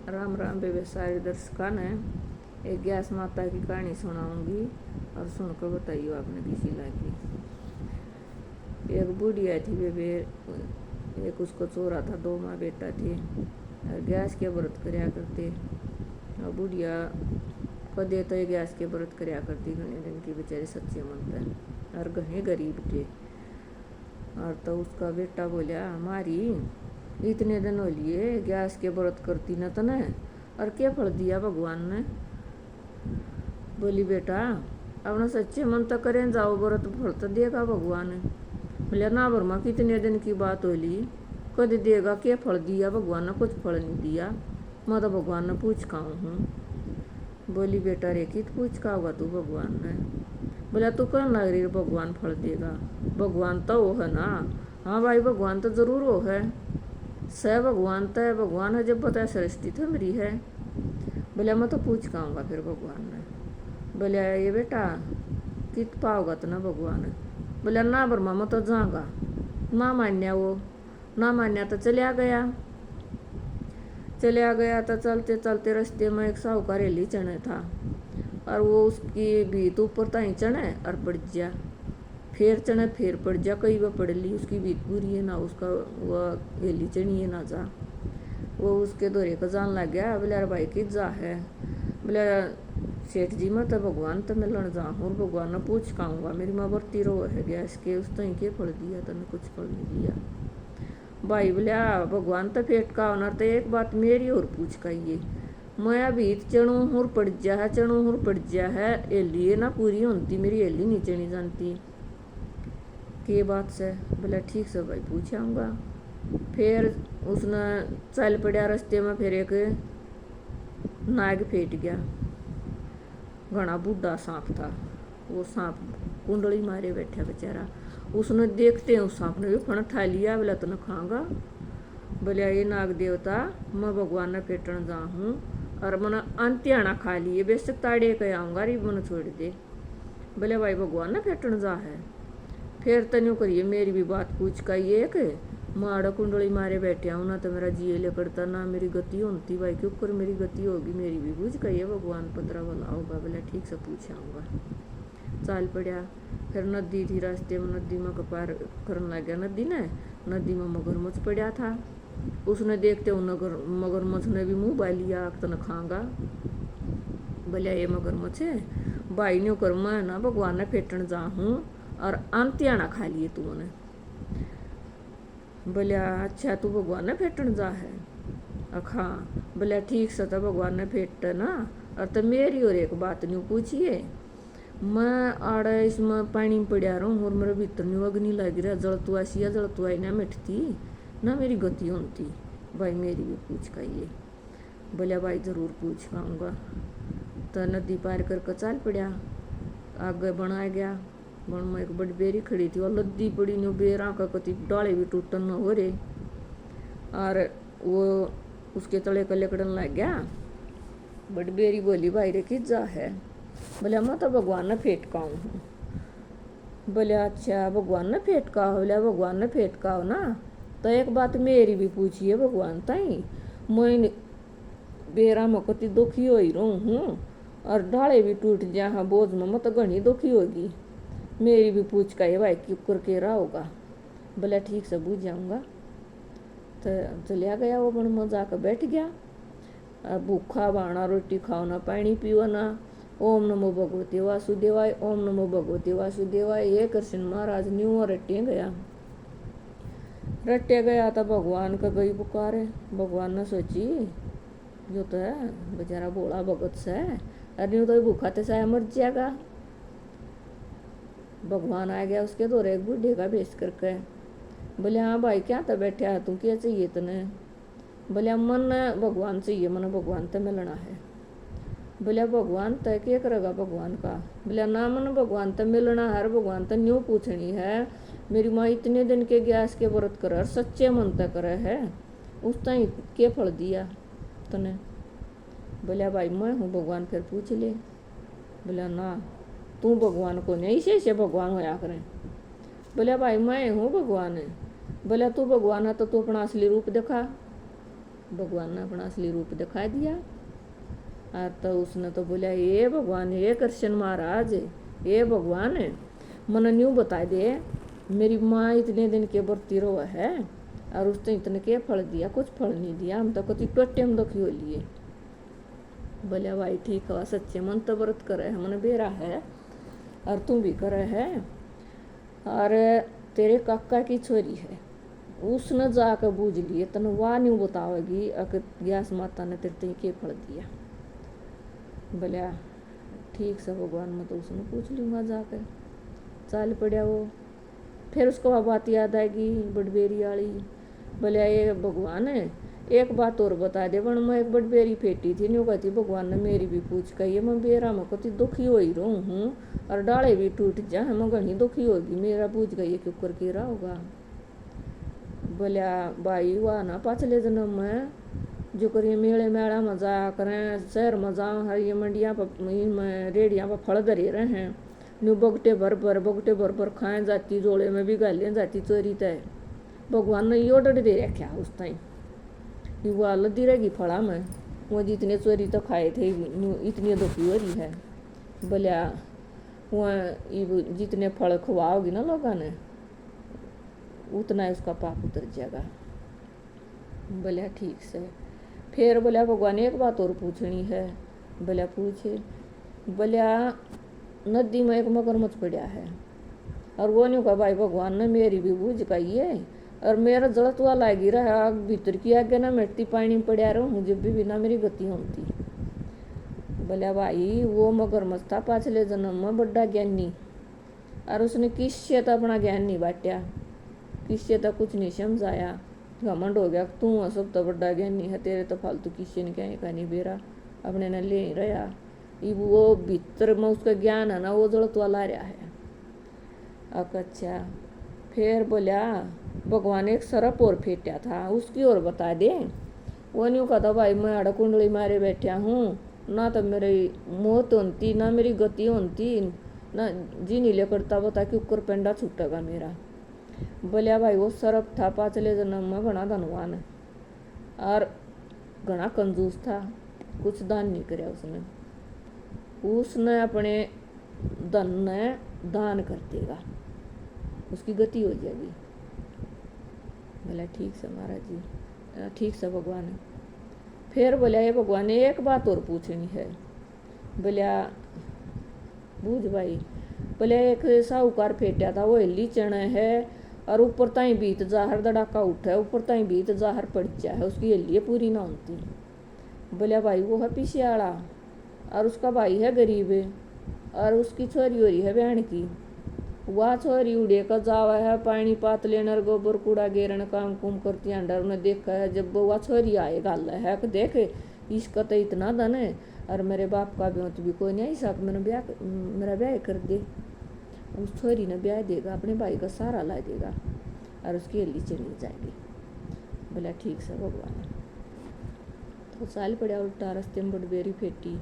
राम राम व्यवसाय दर्शका ने एक गैस माता की कहानी सुनाऊंगी और सुनकर बताइए आपने किसी लागी। एक बुढ़िया थी वे एक उसको चोरा था, 2 माँ बेटा थे और गैस के व्रत करया करते। और बुढ़िया कदे तो ये गैस के व्रत करया करती, घने दिन की बेचारी सच्चे मन थे और घने गरीब थे। और तो उसका बेटा बोलिया हमारी इतने दिन हो लिए गैस के व्रत करती न तने और क्या फल दिया भगवान ने। बोली बेटा अपना सच्चे मन तक करें जाओ व्रत फल तो देगा भगवान। बोलिया ना बर्मा कितने दिन की बात होली, कद देगा क्या फल दिया भगवान ने, कुछ फल नहीं दिया, मैं तो भगवान ने पूछ खाऊँ हूँ। बोली बेटा रे कित पूछ का होगा तू भगवान ने। बोला तू कहने लग रही भगवान फल देगा, भगवान तो वो है ना। हाँ भाई भगवान तो जरूर वो है, स भगवान तो है, भगवान है जब बताया सृष्टि तो मेरी है। बोले मैं तो पूछ खाऊंगा फिर भगवान ने। बोले ये बेटा कित पाओगा तो ना भगवान। बोले ना बर्मा मैं तो जाऊंगा। ना मान्या वो, ना मान्या तो चलिया गया तो चलते चलते रास्ते में एक साहूकार हेली चढ़े था और वो उसकी भीत ऊपर ताई चढ़े और पड़ जा, फिर चढ़े फिर पड़ जा, कई बार पड़ ली, उसकी भीत बुरी है ना, उसका वह हेली चढ़ी है ना जा। वो उसके दौरे का जान लग गया। बोले अरे भाई कित जा है। बोले सेठ जी मैं तो भगवान तो मिलन जा हूँ, भगवान ने पूछ खाऊंगा, मेरी माँ बरती रो है गैस के, उस तई के फल दिया तने कुछ फल नहीं दिया। भाई बोलिया भगवान तो पेट का होना, तो एक बात मेरी और पूछ खाइए, मैं अभी चणू हुर पड़ जा है, चणू हुर पड़ जा है, एली ना पूरी होती, मेरी एली नहीं चढ़ी जानती के बात से। बोला ठीक से भाई पूछ आऊँगा। फिर उसने चल पड़ा रास्ते में, फिर एक नाग फेट गया, घना बूढ़ा सांप था। वो सांप कुंडली मारे बैठा बेचारा, उसने देखते हैं उस सांप ने भी फण ठा लिया। बोला तो न खाऊंगा। बोलिया ये नाग देवता मैं भगवान ने फेटन जा हूँ और मैंने अंत्याना खा लिए, बेशक ताड़े के आऊँगा री मन छोड़ दे। बोले भाई भगवान ने फेटन जा है, फिर तन्यू करिए मेरी भी बात पूछ का ये के माड़ा कुंडली मारे बैठे हूँ ना, तो मेरा जिये ले करता ना मेरी गति होती, भाई क्यों कर मेरी गति होगी, मेरी भी पूछ कहिए भगवान 15 वाला होगा। बोला ठीक से पूछ आऊँगा। चाल पड़ा। फिर नदी थी रास्ते में, नदी में कपार करने लग गया। नदी में मगरमच्छ पड़ा था, उसने देखते मगरमच्छ ने भी मुँह बाल लिया, तो न खाऊंगा। बोलिया ये मगरमच्छ है भाई न्यू कर, मैं ना भगवान ने फेटन जा हूँ और अंत्याना खा लिए तूने। बोलिया अच्छा तू भगवान ने फेटन जा है अखा। बोलिया ठीक से तो भगवान ने फेट ना, और तो मेरी और एक बात न्यू पूछिए, मैं आड़े इसमें पानी में पड़ा रहा हूँ और मेरे भीतर न्यू अग्नि लग रहा, जलतुआ सिया जलतुआ ना मिटती ना मेरी गति होती, भाई मेरी भी पूछ खाइए। बोलिया भाई जरूर पूछ खाऊंगा। तो नदी पार करके चल पड़ा, आगे बना गया। बन में एक बड़ी बेरी खड़ी थी, और लद्दी पड़ी न्यू बेरा का कति डाले भी टूटन न हो रहे, और वो उसके तले का लेकड़न लग गया। बड़ी बेरी बोली भाई रे कित जा है। बोले मैं तो भगवान ने फेट का हूँ। बोले अच्छा भगवान ने फेट का हो। बोले भगवान ने फेट का हो ना, तो एक बात मेरी भी पूछिए भगवान ताई, मैं बेरा में कति दुखी हो ही रहूँ हूँ और ढाले भी टूट जा, हाँ बोझ में तो घनी दुखी होगी, मेरी भी पूछ का ये भाई क्यों करके रहा होगा। बोला ठीक से बूझ जाऊँगा। तो चलिया गया वो बन में जाकर बैठ गया। भूखा बाणा रोटी खाओ ना पानी पियो ना, ओम नमो भगवते वासुदेवाय, ओम नमो भगवते वासुदेवाय, ये कृष्ण महाराज न्यू रट्टे गया तो भगवान का गई पुकारे। भगवान ने सोची जो तो है बेचारा भोला भगत से, अरे न्यू तो भूखा तो शायद मर जाएगा। भगवान आ गया उसके दौरे एक बूढ़े का भेज करके। बोले हाँ भाई क्या तो बैठा है तू, क्या चाहिए तने। बोले मन भगवान चाहिए, मन भगवान तो मिलना है। बोले भगवान तो क्या करेगा भगवान का। बोले ना मन भगवान तो मिलना है, भगवान तो न्यू पूछनी है, मेरी माँ इतने दिन के गैस के व्रत करे और सच्चे मन तक करे है, उस तई के फल दिया तने। बोले भाई मैं हूँ भगवान, फिर पूछ ले। बोले ना तू भगवान को नहीं, ऐसे भगवान होया करें। बोले भाई मैं हूँ भगवान है। बोले तू भगवान है तो तू अपना असली रूप दिखा। भगवान ने अपना असली रूप दिखा दिया। और तो उसने तो बोला, ये भगवान, ये कृष्ण महाराज, ये भगवान मन न्यू बता दे, मेरी माँ इतने दिन के बरती रो है और उसने इतने के फल दिया, कुछ फल नहीं दिया, हम तो कति टोटे में दुखी हो लिए। बोले भाई ठीक है, सच्चे मन तो व्रत करे है, मन बेरा है और तू भी करे है, और तेरे काका की छोरी है, उसने जाकर बूझ लिए, तन वाह नहीं बतावेगी अगर ग्यास माता ने तेरे के फल दिया। बोले ठीक से भगवान, मैं तो उसने पूछ लूँगा जाकर। चल पड़ा वो। फिर उसको वह बात याद आएगी बड़बेरी वाली। बोले ये भगवान है, एक बात और बता दे, वन मैं एक बड़बेरी फेटी थी, न्यू कहती भगवान ने मेरी भी पूछ कही, मैं बेरा में कति दुखी हो ही रहूँ हूँ और डाले भी टूट जाए, मैं घनी दुखी होगी, मेरा पूछ गई क्यों करके रहा होगा। बोलिया भाई वाह ना पाछले जन्म में जो करिए मेले मेला में जाया करें, शहर में जाओ, हर ये मंडिया पर रेडिया पर फल धरे रहे हैं, न्यू बगटे भर भर खाए जाती, जोड़े में भी गालियाँ जाती चोरी तय। भगवान ने यो डर दे रखा उस टाइम, वो हालत दी रहेगी फड़ा में, वो जितने चोरी तो खाए थे इतनी दुखी हो रही है। बोलिया वह जितने फल खुआओगी ना लोगों ने, उतना उसका पाप उतर जाएगा। बोलिया ठीक से। फिर बोलिया भगवान एक बात और पूछनी है। बोलिया पूछे। बोलिया नदी में एक मगरमच्छ पड़ा है और वो नहीं कहा भाई भगवान ने मेरी भी बूझ कही है और मेरा जड़त वाला गिरा है, आग भीतर की आगे ना मिट्टी पानी पड़ा रहा हूँ, जब भी बिना मेरी गति होती। बोलिया भाई वो मगरमच्छ था पाछले जन्म में बड़ा ज्ञानी, और उसने किससे तो अपना ज्ञान नहीं बांटा, किससे तो कुछ नहीं समझाया, घमंड हो गया, तू सब तो बड़ा ज्ञानी है, तेरे तो फालतू किससे ने क्या कहानी बेरा अपने ने ले रहा। वो भीतर में उसका ज्ञान है ना, वो जड़त वाला रहा है। अच्छा। फिर बोलिया भगवान एक सरप और फेंटा था, उसकी और बता दे। वो नहीं कहता भाई मैं अड़ कुंडली मारे बैठा हूँ, ना तो मेरी मौत होती ना मेरी गति होती, ना जी नहीं ले करता, बता कि ऊपर पेंडा छूटेगा मेरा। बोलिया भाई वो सरप था पाछले जन्म में घना धनवान और घना कंजूस था, कुछ दान नहीं कराया उसने अपने धन ने दान कर देगा, उसकी गति हो जाएगी। बोला ठीक से महाराज जी, ठीक से भगवान। फिर बोलिया ये भगवान ने एक बात और पूछनी है। बोलिया बूझ भाई। बोले एक साहूकार फेंटा था, वो हिली चने है और ऊपर ताई बीत जाहर दड़ाका उठा, ऊपर ताई बीत जाहर पड़ जाए, उसकी हिलिए पूरी ना होती। बोलिया भाई वो है पीछे वाला और उसका भाई है गरीब और उसकी छोरी हो रही है बहन की, वह छोरी उड़े का जावा है पानी पात लेना, गोबर कूड़ा गेरन काम कुम करती अंडर। उन्हें देखा है जब वह छोरी आए गाल है कि देख इसका तो इतना धन है और मेरे बाप का भी कोई नहीं, सब मेरा ब्याह कर दे। उस छोरी ने ब्याह देगा, अपने भाई का सहारा ला देगा और उसकी हल्ली चली जाएगी। बोला ठीक से भगवान। तो साल पड़ा उल्टा रास्ते में बड़बेरी फेंटी।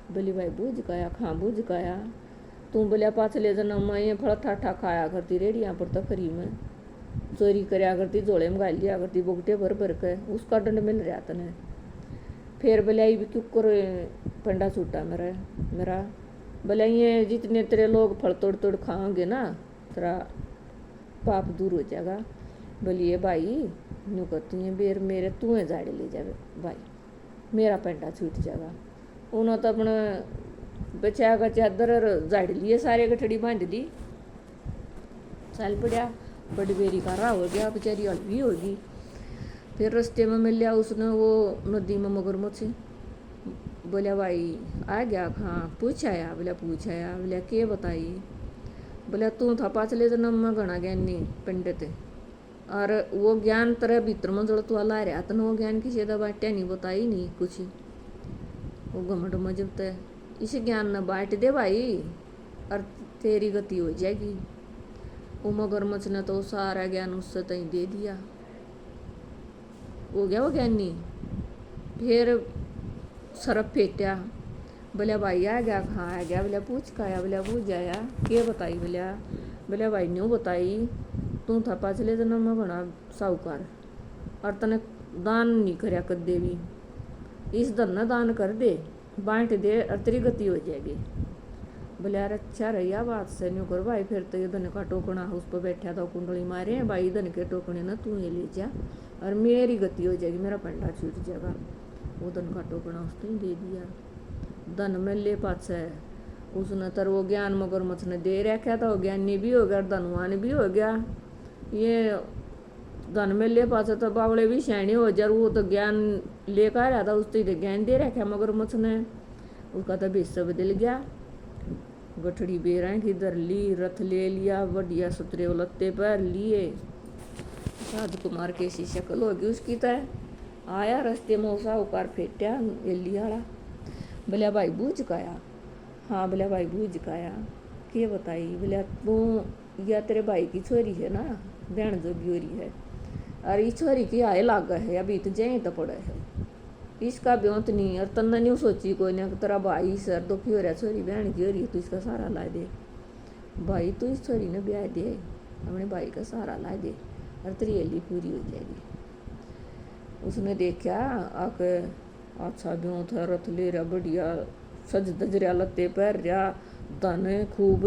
बोली भाई बूझ गया, खां बूझ गया, तू बोलिया पाछले जन्म में ये फल ठाठा खाया करती रेडिया पर तकरी में, चोरी करया करती, जोड़े में गाल लिया करती, बोगटे भर भर के, उसका दंड मिल रहा तने। फिर बोलिया ये भी क्यों कर पंडा छूटा मेरा। बोलिया ये जितने तेरे लोग फल तोड़ तोड़ खाओगे ना, तेरा पाप दूर हो जाएगा। बोलिए भाई न्यू कहती है बेर मेरे तू जाड़े ले जावे भाई, मेरा पंडा छूट जाएगा। उन्होंने तो अपना बचा का चादर झाड़ लिए, सारे गठड़ी बांध दी, चल पड़ा। बड़ी बेरी का रहा हो गया, बेचारी हलवी होगी। फिर रास्ते में मिल लिया उसने वो नदी में मगरमच्छ। बोलिया भाई आ गया, हाँ पूछ आया। बोलिया के बताई। बोलिया तू था पाछले जन्म में घना ज्ञानी पंडित, और वो ज्ञान तेरे भीतर में जड़त वाला रहा तन, वो ज्ञान किसी का बांटा नहीं, बताई नहीं कुछ, वो घमंड में जब तक इस ज्ञान न बांट दे भाई और तेरी गति हो जाएगी। वो मगरमच्छ ने तो सारा ज्ञान उससे तई दे दिया, हो गया वो ज्ञानी। फिर सरप फेंटा। बोलिया भाई आ गया, कहाँ आ गया। बोलिया पूछ का आया। बोलिया पूछ जाया के बताई। बोलिया भाई न्यू बताई, तू था पाछले जन्म में बना साहूकार और तने दान नहीं करया कदे भी, इस धन न दान कर दे, बांट दे और तेरी गति हो जाएगी। बोले यार अच्छा रहिया बात से न्यू कर भाई, फिर तो ये धन का टोकना उस पर बैठा था कुंडली मारे भाई, धन के टोकने ना तू ये ले जा और मेरी गति हो जाएगी, मेरा पंडा छूट जाएगा। वो धन का टोकना उसने दे दिया। धन में ले पास है उसने तर वो ज्ञान मगरमच्छ ने दे रखा था, वो ज्ञानी भी हो गया धनवान भी हो गया। ये धन में ले पास तो बावड़े भी सैनी हो जा, वो तो ज्ञान लेकर आ रहा था, उससे ज्ञान दे रखा मगरमच्छ ने, उसका तो विश्व बदल गया। गठड़ी बेरा की धर ली, रथ ले लिया, बढ़िया सुतरे लत्ते पर लिए, साधु कुमार की ऐसी शक्ल होगी उसकी तय। आया रास्ते में साहूकार फेंटा एली वाला, बोलिया भाई बूझ काया, हाँ बोलिया भाई बूझ काया, के बताई, बोलिया तू या तेरे भाई की छोरी है ना, बहन जोगी हो रही है, और इस छोरी की आए लाग है, अभी तो जय तो पड़े है, इसका ब्योंत नहीं, और तन्ना नहीं सोची कोई ना तेरा भाई सर दुखी हो रहा, छोरी बहन की हो रही है, तू इसका सहारा ला दे भाई, तू इस छोरी ने ब्याह दे, अपने भाई का सहारा ला दे और तेरी एली पूरी हो जाएगी। उसने देखा आके अच्छा ब्योंत है, रथ ले रहा बढ़िया, सज दज रहा, लत्ते पैर रहा, धन खूब,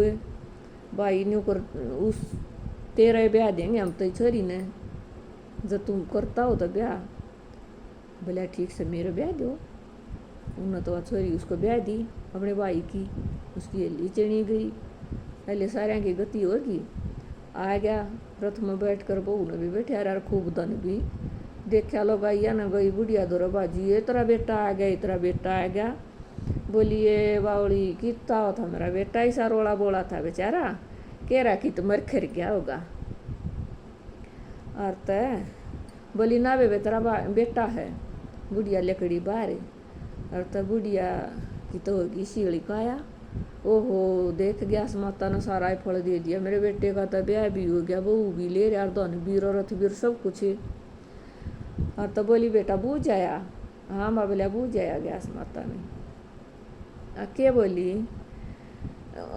भाई न्यू कर उस तेरा ब्याह देंगे हम तो छोरी ने, जब तुम करता हो तो ब्याह। बोला ठीक से मेरा ब्याह दो, उन्होंने तो छोरी उसको ब्याह दी अपने भाई की, उसकी एली चढ़ी गई, पहले सारे की गति होगी। आ गया रथ में बैठ कर, बहू ने भी बैठा यार, खूब धन भी देखा लो गाइया न गई, बुढ़िया दो बाजी ये तेरा बेटा आ गया, तेरा बेटा आ गया। बोलिए बावड़ी कितना हो था मेरा बेटा, ऐसा रोला बोला था बेचारा, कह रहा कि तुम्हारे खर गया होगा। और तय बोली ना बे तेरा बेटा है, बुढ़िया लकड़ी बाहर, और तब बुढ़िया की तो होगी सीढ़ी काया, ओहो देख गया माता ने सारा फल दे दिया, मेरे बेटे का तो ब्याह भी हो गया, बहू भी ले रहा, धन बीर रथ बीर सब कुछ है। और तो बोली बेटा बूझ आया, हाँ माँ बोलिया बूझ आया गैस माता ने। के बोली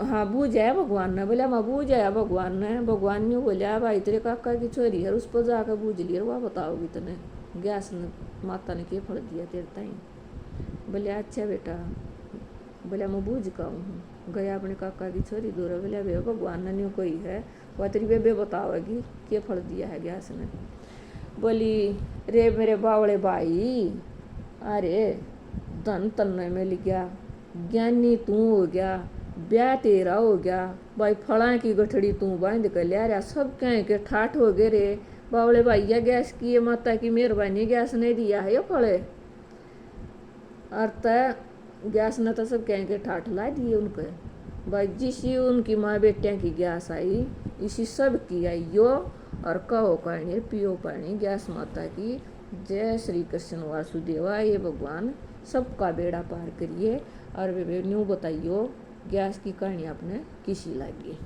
हाँ बूझ आया भगवान ने, बोलिया माँ बूझ आया भगवान ने, भगवान ने बोलिया भाई तेरे काका की छोरी है, उस पर जाकर बूझ लिया, वह बताओगी तने गैस ने माता ने के फल दिया तेरे ताई। बोलिया अच्छा बेटा, बोलिया मैं बूझ का हूँ, गया अपने काका की छोरी दूर, बोलिया भे भगवान ने कोई है, वह तेरी बेबे बताओगी के फल दिया है गैस ने। बोली रे मेरे बावड़े भाई, अरे धन तन्ने में लिख गया, ज्ञानी तू हो गया, ब्याह तेरा हो गया, भाई फला की गठड़ी तू बांध कर लिया रहा, सब कहें के ठाठ हो गए रे बावड़े भैया, गैस की माता की मेहरबानी गैस ने दिया है ये फले। और तय गैस ने तो सब कहें के ठाठ ला दिए उनके भाई, जिसी उनकी माँ बेटियाँ की गैस आई इसी सब की आई यो, और कहो पानी पियो पानी गैस माता की। जय श्री कृष्ण वासुदेवा, ये भगवान सबका बेड़ा पार करिए। और वे न्यू बताइयो गैस की कहानी आपने किसी लगी।